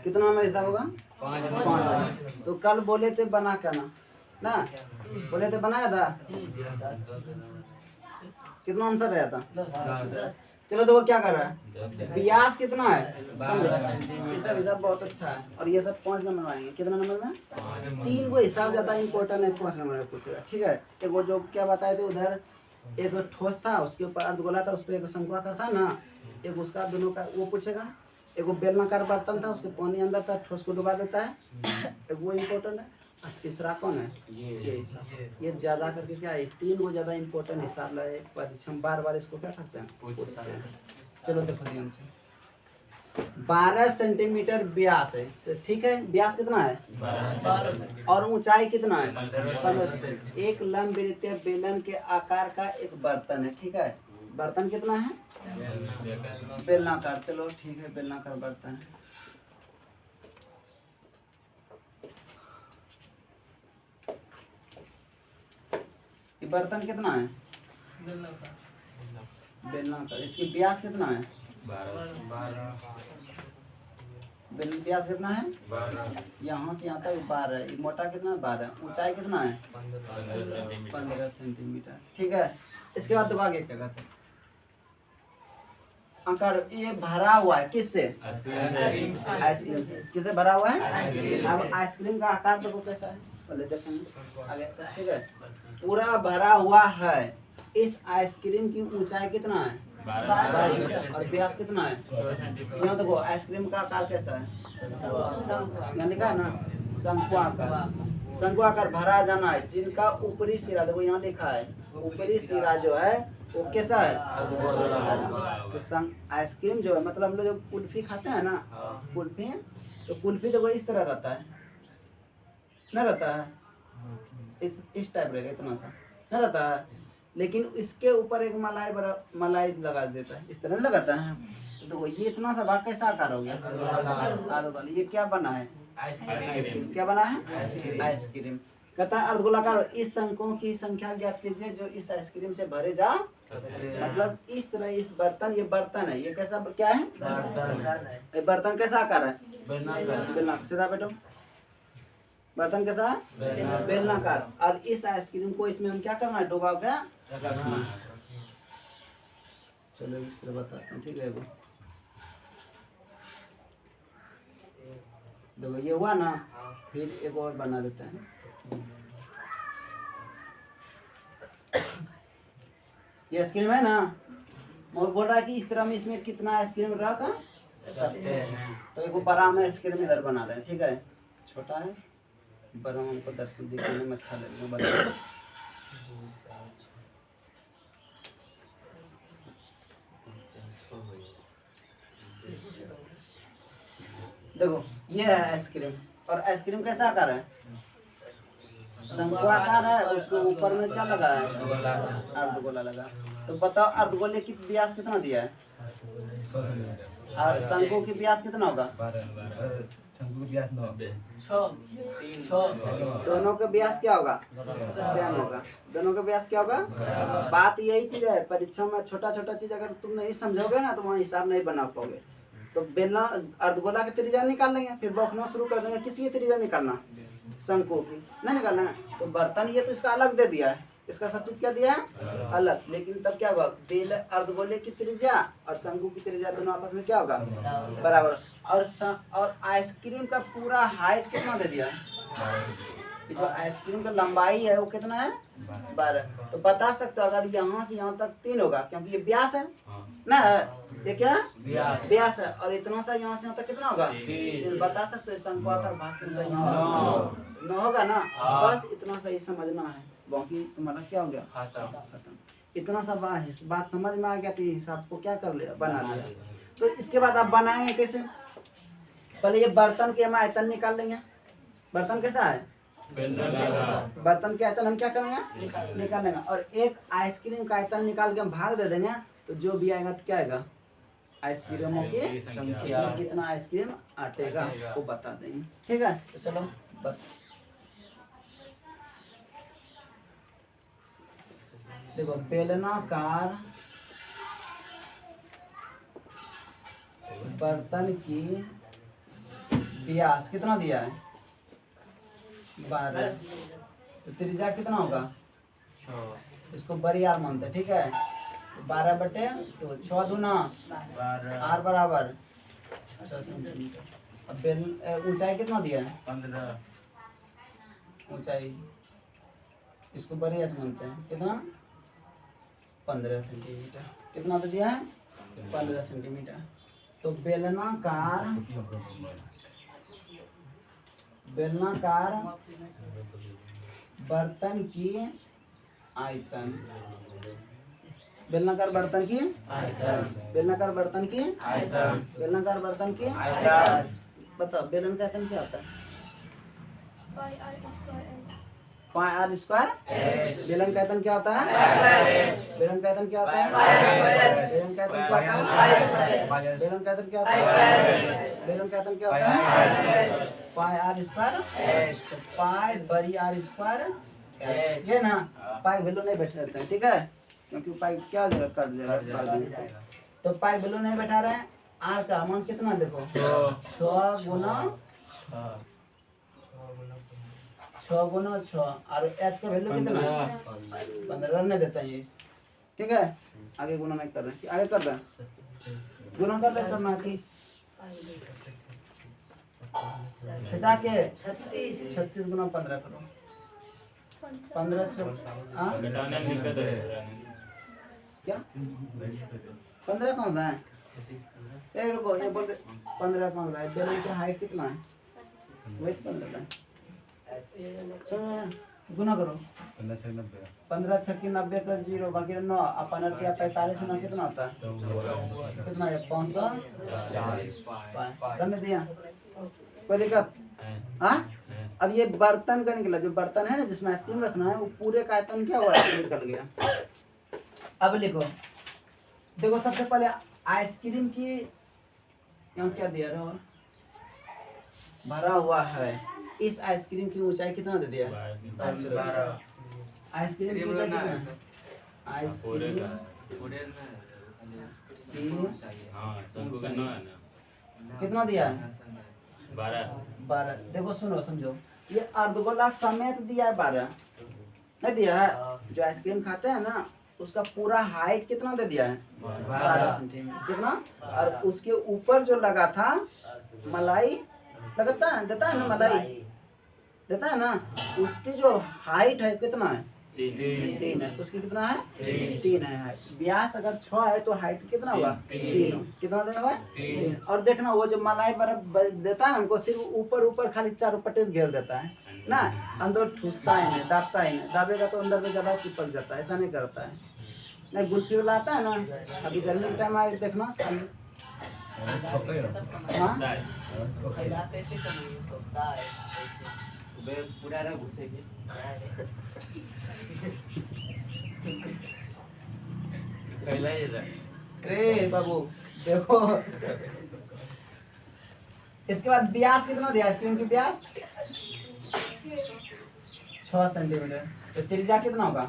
कितना में हिसाब होगा? 5। तो कल बोले थे बना के ना बोले थे बनाया था, कितना आंसर आया था? 10। चलो देखो क्या कर रहा है, ब्यास कितना है? ये सब हिसाब बहुत अच्छा है। और ये सब 5 नंबर में आएंगे। कितना नंबर में? 3 को हिसाब ज्यादा इम्पोर्टेंट है, 5 नंबर में पूछेगा। ठीक है, एक वो जो क्या बताए थे उधर, एक ठोस था उसके ऊपर अर्धगोला था, उस पर एक शंक्वाकार था ना, एक उसका दोनों का वो पूछेगा। एक वो बेलनाकार बर्तन था, उसके पानी अंदर था, ठोस को डुबा देता है, एक वो इम्पोर्टेंट है। तीसरा कौन है? ये हिसाब। ये ज्यादा करके क्या है, 3 को ज्यादा इम्पोर्टेंट हिसाब लाए परीक्षा में, बार बार इसको क्या करते हैं, पूछते हैं। चलो देखो ध्यान से, 12 सेंटीमीटर व्यास है, तो ठीक है, व्यास कितना है? 12। और ऊंचाई कितना है? 15। एक लंबवृत्तीय बेलन के आकार का एक बर्तन है। ठीक है, बर्तन कितना है? बेलनाकार। चलो ठीक है, बेलनाकार बर्तन है। ये बर्तन कितना है? बेलनाकार। इसकी व्यास कितना है? 12। व्यास कितना है? 12। यहाँ से यहाँ तक 12 है। मोटा कितना है? 12। ऊंचाई कितना है? 15 सेंटीमीटर। ठीक है, इसके बाद आगे क्या कहते हैं, आकार ये भरा हुआ है किससे? आइसक्रीम से। किससे भरा हुआ है? अब आइसक्रीम का आकार देखो कैसा है, पहले देखेंगे आगे। ठीक है, पूरा भरा हुआ है। इस आइसक्रीम की ऊंचाई कितना है? 12 और व्यास कितना है? यहाँ देखो आइसक्रीम का आकार कैसा है, यहाँ लिखा है ना शंक्वाकार। शंक्वाकार भरा जाना है, जिनका ऊपरी सिरा देखो यहाँ लिखा है, ऊपरी सिरा जो है वो कैसा है? तो आइसक्रीम जो है, मतलब हम लोग जो कुल्फी खाते हैं ना, कुल्फी, तो कुल्फी देखो इस तरह रहता है ना, रहता है इस टाइप रहेगा, इतना सा ना रहता है, लेकिन इसके ऊपर एक मलाई लगा देता है, इस तरह लगाता है। तो देखो ये इतना सा भाग कैसा आकार हो गया? ये क्या बना है? आइसक्रीम। क्या बना है? आइसक्रीम। कहता है अर्धगोलाकार इस शंकों की संख्या ज्ञात कीजिए जो इस आइसक्रीम से भरे जा, मतलब इस तरह इस बर्तन, ये बर्तन है, ये कैसा क्या है? बर्तन कैसा आकार है? बेलनाकार। सीधा बैठो, बर्तन कैसा है? बेलनाकार। और इस आइसक्रीम को इसमें हम क्या करना है? डुबा के रखना है। चलो इस तरह बताते हैं। ठीक है, देखो ये हुआ ना, फिर एक और बना देते हैं। ये आइसक्रीम है ना, वो बोल रहा है कि इस तरह में इसमें कितना आइसक्रीम रहा था? 7। तो एक बड़ा में आइसक्रीम इधर बना रहे हैं। ठीक है, छोटा है, बड़ा हमको दर्शन दिखाने में अच्छा लगेगा। देखो ये है आइसक्रीम, और आइसक्रीम कैसा आकार है? शंक्वाकार है। उसके ऊपर में क्या लगा है? अर्धगोला लगा। तो बताओ अर्धगोले की व्यास कितना दिया है? और शंकु की व्यास कितना होगा? दोनों का व्यास क्या होगा? सेम होगा। दोनों का व्यास क्या होगा? बात यही चीज है, परीक्षा में छोटा छोटा चीज अगर तुम नहीं समझोगे ना तो वहाँ हिसाब नहीं बना पाओगे। तो बेलना अर्धगोला की त्रिज्या निकाल लेंगे, फिर बौखना शुरू कर देंगे, किसी की त्रिज्या निकालना? शंकु की नहीं निकालना है। तो बर्तन ये तो इसका अलग दे दिया है, इसका सब चीज क्या दिया है? अलग। लेकिन तब क्या होगा? बेल अर्धगोले की त्रिज्या और शंकु की त्रिज्या दोनों आपस में क्या होगा? बराबर। और आइसक्रीम का पूरा हाइट कितना दे दिया है? जो आइसक्रीम का लंबाई है वो कितना है? 12। तो बता सकते हो अगर यहाँ से यहाँ तक 3 होगा, क्योंकि ये व्यास है ना, ये क्या व्यास है, और इतना सा यहाँ से यहाँ तक कितना होगा? 3। बता सकते हो शंक्वाकार भाग की ऊंचाई यहाँ 9 होगा ना। बस इतना सा ही समझना है, बाकी तुम्हारा क्या हो गया? खत्म। इतना सा बात समझ में आ गया तो हिसाब को क्या कर लिया? बना लिया। तो इसके बाद आप बनाएंगे कैसे? पहले ये बर्तन के हम आयतन निकाल लेंगे। बर्तन कैसा है? बर्तन के आयतन हम क्या करेंगे? निकाल लेंगे। और एक आइसक्रीम का आयतन निकाल के हम भाग दे देंगे, तो जो भी आएगा तो क्या आएगा? आइसक्रीमों की संख्या, कितना आइसक्रीम आटेगा वो बता देंगे। ठीक है, तो चलो देखो बेलनाकार बर्तन की व्यास कितना दिया है 12, तो त्रिज्या कितना होगा, इसको बड़ी आर मानते हैं, ठीक है। 12 बटे तो 6 दूना आर बराबर 6 सेंटीमीटर। अब ऊंचाई कितना दिया है 15, ऊंचाई, इसको बड़ी एच मानते हैं, कितना 15 सेंटीमीटर। कितना तो दिया है 15 सेंटीमीटर। तो बेलनाकार बर्तन की आयतन, बेलनाकार बर्तन की बेलनाकार बर्तन की बेलनाकार बर्तन की बताओ बेलन का आयतन क्या होता है, पाई आर स्क्वायर। बेलन का आयतन क्या होता है, बेलन का आयतन क्या होता है, बेलन का आयतन क्या होता है, बेलन का आयतन क्या होता है, बेलन का आयतन क्या होता है पाई आर स्क्वायर। तो पाई बड़ी आर स्क्वायर, ये ना पाई वैल्यू नहीं बैठ रहता है, ठीक है, क्योंकि पाई क्या हो जाएगा कट जाएगा। तो पाई वैल्यू नहीं बैठा रहे हैं। आर का मान कितना देखो 6 गुना 6 और एच का वैल्यू कितना है 15 नहीं देता ये, ठीक है। आगे गुना नहीं कर रहे, आगे कर रहे गुना कर रहे, करना 30 खिंचा के 36 गुना 15 करो, 15 क्या 15 कौन रहा है, ये रुको ये बोल 15 कौन रहा है, बेलन की हाइट कितना है वही 15 है। गुना करो 15 छक्की 90 का 0 बाकी 9 अपन क्या 45 ना कितना होता है कितना है 540 करने दिया, कोई दिक्कत हाँ। अब ये बर्तन का निकला, जो बर्तन है ना जिसमें आइसक्रीम रखना है वो पूरे का आयतन क्या हुआ निकल गया। अब लिखो, देखो सबसे पहले आइसक्रीम की यहाँ क्या दिया रहा भरा हुआ है, इस आइसक्रीम की ऊंचाई कितना दे दिया, आइसक्रीम की ऊंचाई कितना है, आइसक्रीम कितना दिया है 12। देखो सुनो समझो, ये अर्धगोला समेत दिया है 12 नहीं दिया है, जो आइसक्रीम खाते हैं ना उसका पूरा हाइट कितना दे दिया है 12 सेंटीमीटर कितना, और उसके ऊपर जो लगा था मलाई लगता है देता है ना मलाई देता है ना, उसकी जो हाइट है कितना है 3 है, तो उसकी कितना है 3 है हाइट। व्यास अगर 6 है तो हाइट कितना होगा 3, कितना देगा 3। और देखना वो जो मलाई बर्फ देता है हमको सिर्फ ऊपर खाली चारों पट्टे घेर देता है ना, अंदर ठूसता ही नहीं, दाबता ही नहीं, दाबेगा तो अंदर में ज्यादा चिपक जाता है, ऐसा नहीं करता है। नहीं गुल्फी वाला आता है ना, अभी गर्मी के टाइम आए देखना अरे बाबू देखो। इसके बाद व्यास कितना दिया आइसक्रीम की व्यास 6 सेंटीमीटर, तो त्रिज्या कितना होगा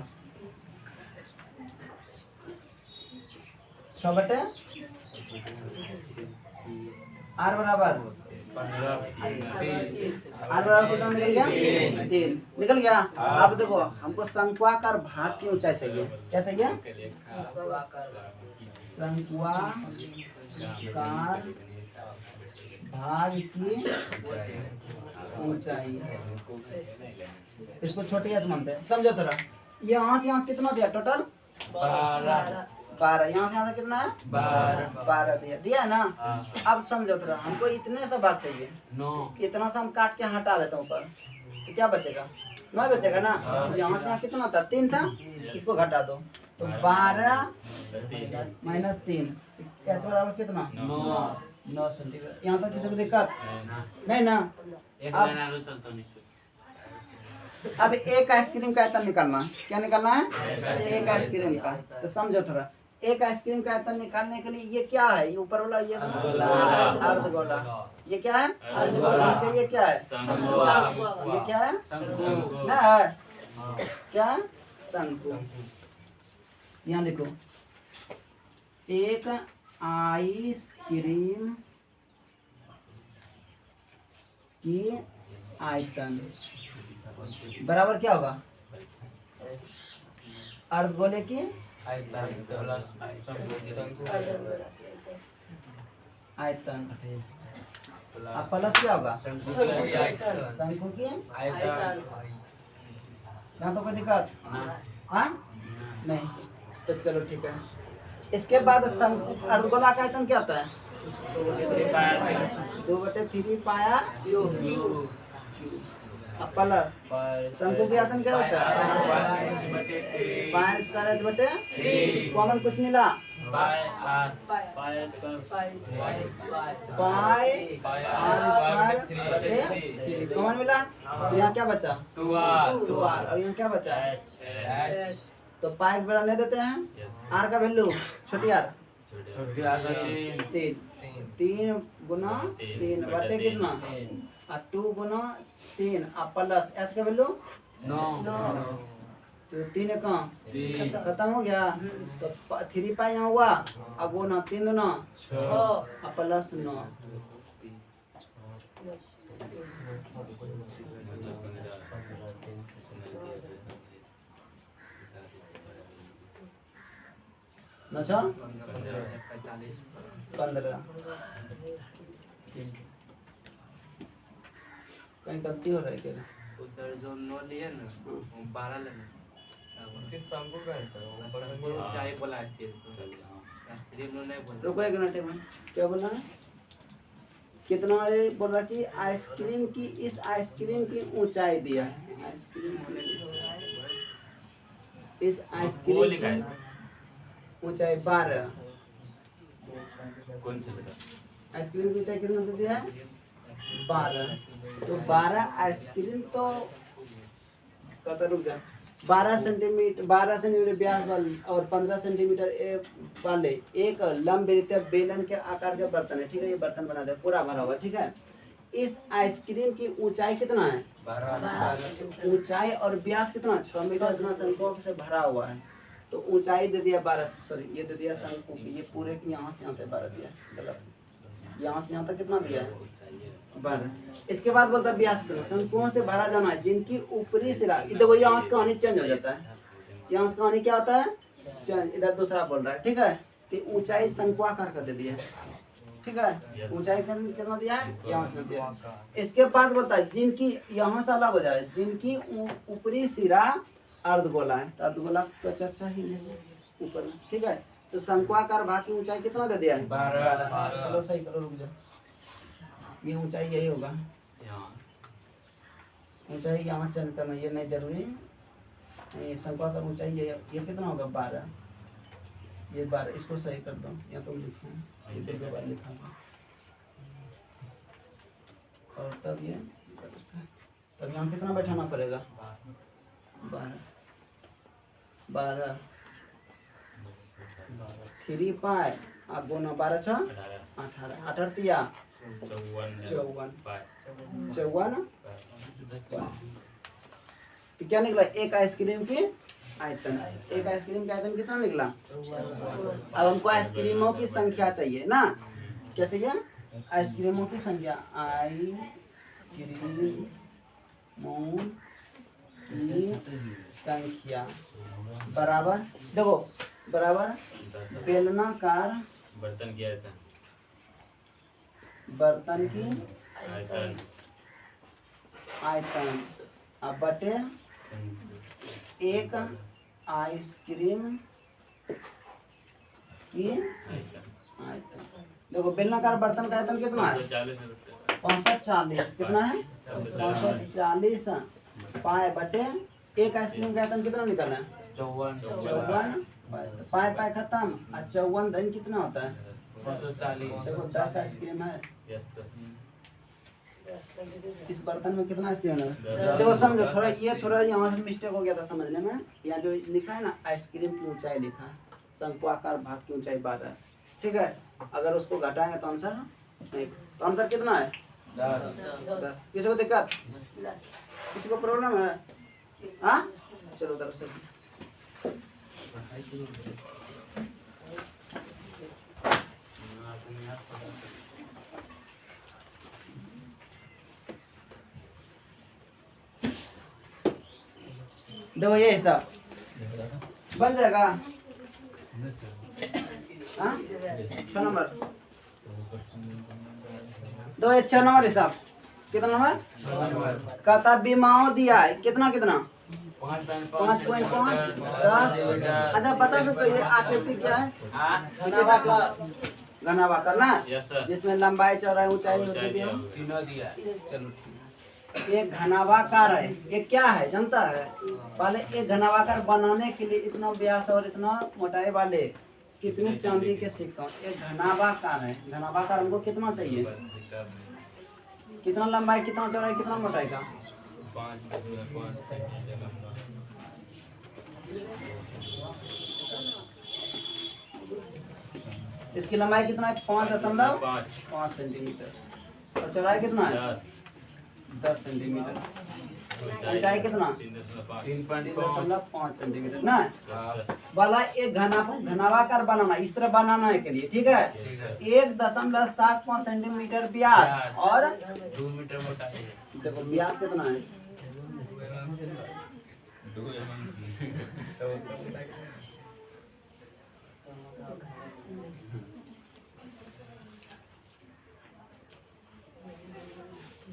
6 बटे आर बराबर कितना निकल गया 3 निकल गया। अब देखो हमको शंक्वाकार भाग की ऊंचाई चाहिए, क्या चाहिए शंक्वाकार भाग की ऊंचाई, इसको छोटी एच मानते हैं, समझो थोड़ा। यहाँ से यहाँ कितना दिया टोटल 12, यहाँ से यहाँ कितना है 12 दिया है ना। अब समझो थोड़ा, हमको इतने सा भाग चाहिए, इतना सा हम काट के हटा देता हूँ ऊपर, तो क्या बचेगा 9 बचेगा ना। यहाँ से यहाँ कितना था 3 था, इसको घटा दो तो 12 माइनस 3 एच बराबर कितना 9 सेंटीमीटर। यहाँ तक किसी को दिक्कत नहीं ना। अब एक आइसक्रीम का आयतन निकालना, क्या निकालना है एक आइसक्रीम का। तो समझो थोड़ा, एक आइसक्रीम का आयतन निकालने के लिए ये क्या है, ये ऊपर वाला ये अर्धगोला, ये क्या है अर्धगोला, नीचे ये क्या है ये क्या है ना है क्या है शंकु। यहाँ देखो एक आइसक्रीम की आयतन बराबर क्या होगा? अर्धगोले की आयतन अब प्लस क्या होगा? शंकु की यहाँ तो कोई दिक्कत हाँ नहीं, तो चलो ठीक है। इसके बाद शंकु अर्धगोला का आयतन क्या होता है? 2/3 पाया अब प्लस शंकु की आयतन क्या होता है? पाई स्क्वायर एच बटे कॉमन कुछ मिला पाई आर स्क्वायर बटे 3 कॉमन मिला, तो यहाँ क्या बचा? 2r और यहाँ क्या बचा? h। तो पाई बड़ा ले देते हैं, r का वैल्यू छोटी r 3 गुना 3 बटे कितना? 2 गुना 3 अब प्लस एच का वैल्यू 9 तो 3 कहाँ खत्म हो गया, तो 3 पाई यहाँ हुआ, अब वो ना 3 दुना 6 अब प्लस 9 अच्छा 15 कहीं गलती हो रहा है क्या? सर जो 9 लिए ना 12 लेना उसी शंकु का है चाय बोला है सिर्फ नहीं बोला। रुको एक मिनट में क्या बोला है? कितना है बोल रहा कि आइसक्रीम की इस आइसक्रीम की ऊंचाई दिया है, आइसक्रीम इस आइसक्रीम की ऊंचाई 12 कौन सा आइसक्रीम की ऊंचाई कितना दिया है? 12 तो 12 आइसक्रीम तो कतर रुक जा 12 सेंटीमीटर व्यास वाले और 15 सेंटीमीटर वाले एक लंबवृत्तीय बेलन के आकार के बर्तन है, ठीक है। ये बर्तन बना दे पूरा भरा हुआ, ठीक है। इस आइसक्रीम की ऊंचाई कितना है? 12 ऊंचाई और व्यास कितना? 6 मीटर इतना शंकुओं से भरा हुआ है, तो ऊंचाई दे दिया 12, सॉरी ये दे दिया शंकु की, ये पूरे की यहाँ से यहाँ तक 12 दिया, गलत, यहाँ से यहाँ तक कितना दिया है? 12। इसके बाद बोलता है व्यास कितना? शंकुओं से भरा जाना है जिनकी ऊपरी सिरा, देखो यहाँ से कहानी चेंज हो जाता है, यहाँ से कहानी क्या होता है? चेंज, इधर दूसरा बोल रहा है, ठीक है। तो ऊंचाई शंकुआकार कर दे दिया, ठीक है। ऊंचाई कितना दिया है? यहाँ से दिया। इसके बाद बोलता है जिनकी यहाँ से अलग हो जाए, जिनकी ऊपरी सिरा अर्धगोला है, तो अर्धगोला का चर्चा ही नहीं ऊपर में, ठीक है। तो शंकुआकार भाग की ऊंचाई कितना दे दिया है? 12। चलो सही करो, रुक जा, ये ऊंचाई यही होगा, ऊंचाई यहाँ चेंज करना ये नहीं जरूरी, शंकुआकार ऊंचाई ये कितना होगा? 12, ये 12, इसको सही कर दो, या तो लिखा इसे 2 बार लिखा और तब ये तब यहाँ कितना बैठाना पड़ेगा? 12 3 पाई अब गुना 12 6 18 18 तिया 54 तो क्या निकला? एक आइसक्रीम की आयतन, एक आइसक्रीम का आयतन कितना निकला? अब हमको आइसक्रीमों की संख्या चाहिए ना, क्या चाहिए? आइसक्रीमों की संख्या, आइसक्रीमों की संख्या बराबर, देखो बराबर बेलनाकार बर्तन की आयतन, बर्तन की आयतन आयतन अब बटे एक आइसक्रीम की आयतन। देखो बेलनाकार बर्तन का आयतन कितना है? 540 कितना है? 540 पाए बटे एक आइसक्रीम का आयतन कितना निकल रहा है? 54 पाए पाए खत्म, 54 धन कितना होता है? 540। देखो 10 आइसक्रीम है, यस सर। इस बर्तन में कितना आइसक्रीम है? देखो समझो थोड़ा, ये थोड़ा यहाँ से मिस्टेक हो गया था समझने में, यहाँ जो लिखा है ना आइसक्रीम की ऊंचाई लिखा है, शंकुआकार भाग की ऊंचाई 12, ठीक है। अगर उसको घटाएंगे तो आंसर नहीं, तो आंसर कितना है? 10। किसी को दिक्कत? किसी को प्रॉब्लम है? हाँ चलो उधर से देखो ये हिसाब बन जाएगा। हाँ 6 नंबर दो, ये 6 नंबर हिसाब कितना नंबर कहता बीमाओ दिया है कितना कितना 5.5 10। अच्छा बता सकते हो ये आकृति क्या है? घनावाकर ना, जिसमें लंबाई चौड़ाई ऊंचाई होती है तीनों दिया है। चलो एक घनावाकार है। ये क्या है जानता है? पहले एक घनावाकार बनाने के लिए इतना व्यास और इतना मोटाई वाले कितने चांदी के सिक्का। एक घनावाकार है। घनावाकार हमको कितना चाहिए? कितना लंबाई कितना चौड़ाई कितना मोटाई का? 5 इसकी लंबाई कितना है? 5.5 सेंटीमीटर। और चौड़ाई कितना है? 10 सेंटीमीटर। ऊंचाई कितना? 3.5 सेंटीमीटर ना वाला एक घनावाकार बनाना, इस तरह बनाना है के लिए ठीक है। 1.75 सेंटीमीटर व्यास और 2 मीटर मोटाई है। देखो व्यास कितना है? 2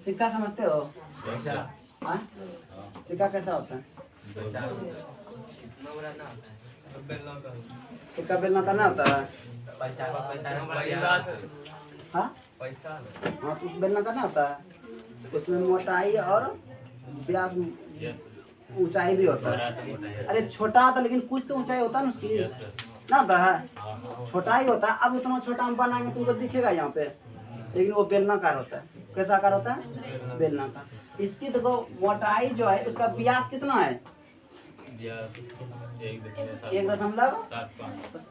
सिक्का समझते हो? हाँ? सिक्का कैसा होता है? इतना बड़ा ना होता है। सिक्का बेलना करना होता है। पैसा हाँ हाँ तो बेलना करना होता है। उसमें मोटाई और व्यास ऊंचाई भी होता है। अरे छोटा था लेकिन कुछ तो ऊंचाई होता है ना उसकी ना होता है। छोटा ही होता है। अब उतना छोटा हम बनाएंगे तो उधर दिखेगा यहाँ पे, लेकिन वो बेलनाकार होता है। कैसा आकार होता है? बेलनाकार। इसकी देखो मोटाई जो है उसका व्यास कितना है? 1.75।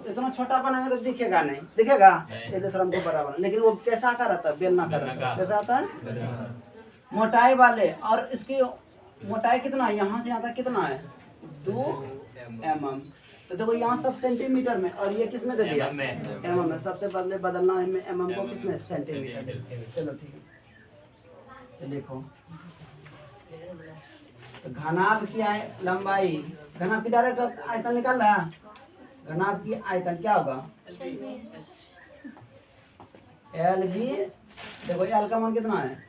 इतना छोटा बनाएंगे तो दिखेगा नहीं, दिखेगा इसलिए थोड़ा हमको बड़ा बना। लेकिन वो कैसा आकार आता है? बेलनाकार आता है। कैसा आता है? मोटाई वाले। और इसकी मोटाई कितना है? यहाँ से यहाँ तक कितना है? 2 mm। तो देखो यहाँ सब सेंटीमीटर में और ये किस में दे दिया? mm में। सबसे पहले बदलना है mm को किस में? सेंटीमीटर। चलो ठीक है तो देखो तो घनाभ की लंबाई, घनाभ की डायरेक्ट आयतन निकाल रहा है। घनाभ की आयतन क्या होगा? L B. देखो एल का मान कितना है?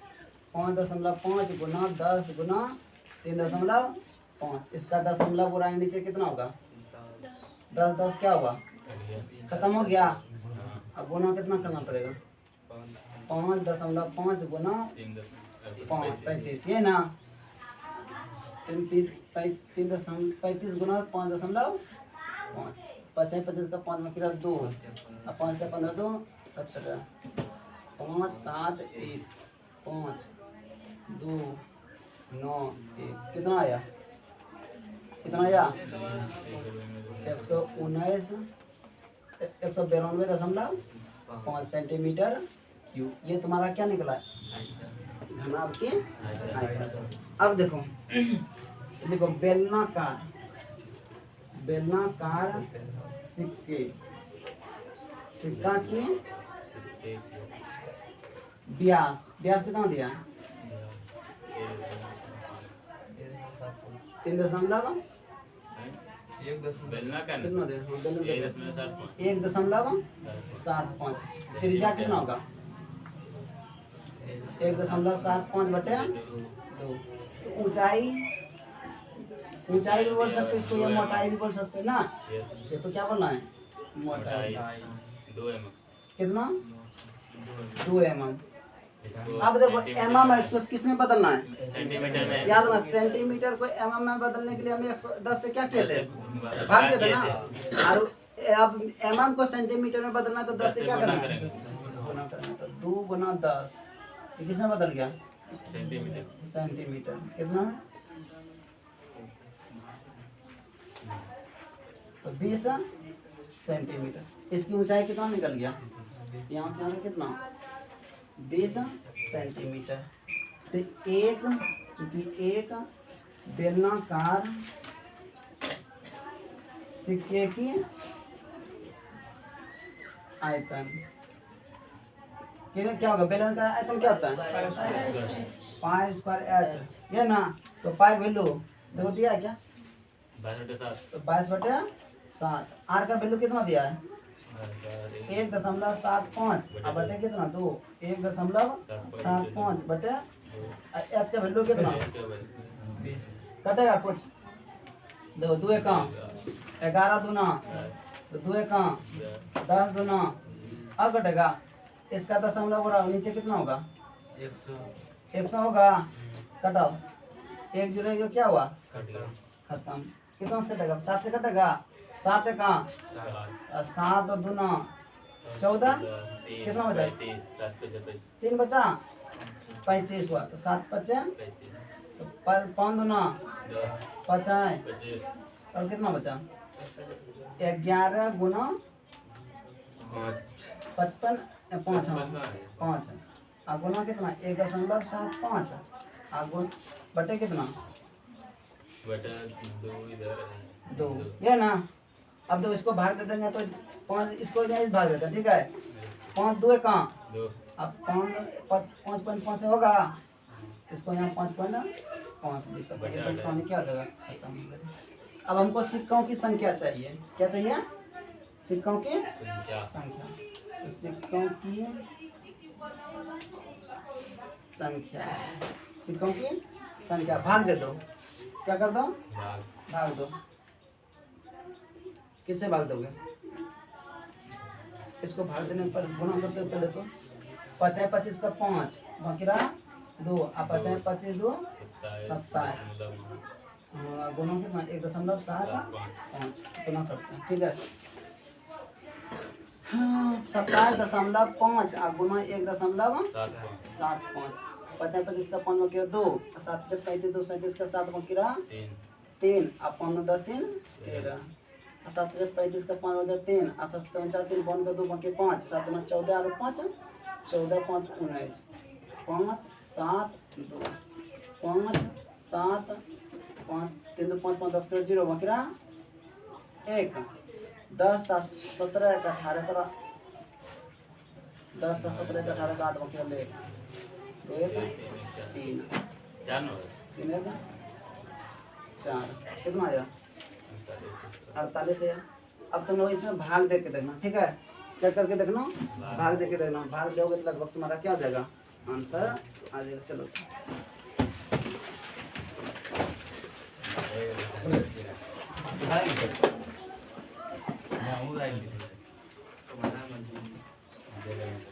5.5 गुना 10 गुना 3.5। इसका दशमलव उड़ाएंगे नीचे कितना होगा? 10 क्या हुआ? खत्म हो गया। अब गुना कितना करना पड़ेगा? 5.5 गुना 5 35 ये ना 35 गुना 5.5 55 का 5 में फिर 2 अब 5 का 15 2 17 5 7 1 5 2 9 1 कितना आया? कितना आया? 192.5 सेंटीमीटर क्यूब। ये तुम्हारा क्या निकला? घनाभ के आयतन। अब देखो देखो बेलनाकार, बेलनाकार सिक्के, सिक्का की व्यास, व्यास कितना दिया? 3.5 कितना दे? 1.75। त्रिज्या कितना होगा? 1.75 बटे 2। ऊंचाई, ऊंचाई भी बोल सकते इसको, या मोटाई भी बोल सकते ना। ये तो क्या बोलना है? मोटाई 2 mm। कितना? 2 mm। अब देखो mm है, इसको किस में बदलना है? सेंटीमीटर में। याद रखना सेंटीमीटर को mm में बदलने के लिए हमें 110 से क्या किए थे? भाग दिए थे ना। और अब mm को सेंटीमीटर में बदलना है तो 10 से क्या करना है? गुना करना। तो 2 गुना 10 ये किस में बदल गया? सेंटीमीटर। सेंटीमीटर कितना है? तो 20 सेंटीमीटर। इसकी ऊंचाई कितना निकल गया? यहाँ से यहाँ से कितना? 20 सेंटीमीटर। तो एक बेलनाकार सिक्के की आयतन क्या होगा? बेलन का आयतन क्या होता है? Pi square H. ये ना तो पाई वैल्यू देखो दिया है क्या? तो 22/7। आर का वैल्यू कितना दिया है 1.75 अब बटे कितना 2 1.75 बटे एच का वैल्यू कितना कटेगा कुछ देखो 2 का 11 दूना तो 2 का 10 दूना अब कटेगा इसका दशमलव बढ़ाओ नीचे कितना होगा 100 होगा कटाओ 1 0 क्या हुआ खत्म कितना से कटेगा 7 से कटेगा 7 का 7 दूना 14 कितना बचा 3 बचा 35 हुआ तो 7 बचे तो 5 दूना 50 और कितना बचा 11 गुना 55 5 गुना कितना 1.75 गुना बटे कितना 2 ये ना अब तो इसको भाग दे देंगे तो 5 इसको भाग देते ठीक है 5 2 का अब 5.5 से होगा इसको यहाँ 5.5 लिख सकते हैं क्या हो जाएगा खत्म। अब हमको सिक्कों की संख्या चाहिए क्या चाहिए सिक्कों की संख्या तो सिक्कों की संख्या भाग दे दो क्या कर दो भाग दो किससे भाग दोगे इसको भाग देने पर गुना करते पहले तो 55 का 5 बाकी रहा 2 अब 55 2 27 गुना कितना 1.75 गुना करते हैं ठीक है 27.5 गुना 1.75 55 का 5 बाकी 2 7 35 2 37 का 7 बाकी रहा 3 अब 5 10 3 13 7 35 का 5 बजे 3 7 4 3 5 का 2 बाकी 5 7 14 और 5 14 5 19 5 7 2 5 7 5 3 2 5 5 10 कर 0 बाकी रहा 1 10 7 17 18 का 10 7 17 18 का 8 बाकी रहा 2 1 3 4 कितना आया 48 है। अब तुम लोग इसमें भाग दे के देखना ठीक है क्या करके देखना भाग दे के देखना भाग दोगे तो लगभग तुम्हारा क्या हो जाएगा आंसर आ जाएगा चलो तुम्हारा